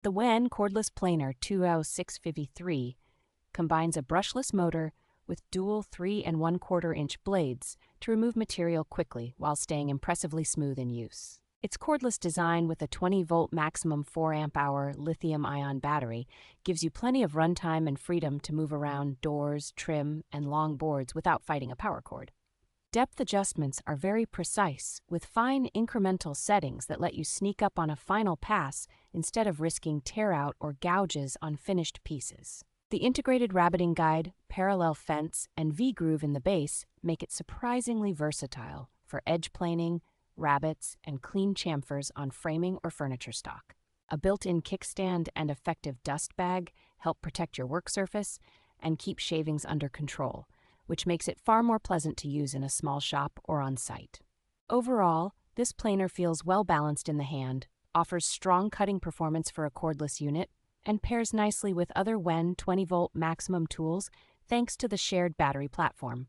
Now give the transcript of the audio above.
The WEN Cordless Planer 20653 combines a brushless motor with dual 3 and 1/4 inch blades to remove material quickly while staying impressively smooth in use. Its cordless design with a 20-volt maximum 4 amp-hour lithium-ion battery gives you plenty of runtime and freedom to move around doors, trim, and long boards without fighting a power cord. Depth adjustments are very precise, with fine incremental settings that let you sneak up on a final pass instead of risking tear-out or gouges on finished pieces. The integrated rabbeting guide, parallel fence, and V-groove in the base make it surprisingly versatile for edge planing, rabbets, and clean chamfers on framing or furniture stock. A built-in kickstand and effective dust bag help protect your work surface and keep shavings under control, which makes it far more pleasant to use in a small shop or on site. Overall, this planer feels well balanced in the hand, offers strong cutting performance for a cordless unit, and pairs nicely with other WEN 20-volt maximum tools thanks to the shared battery platform.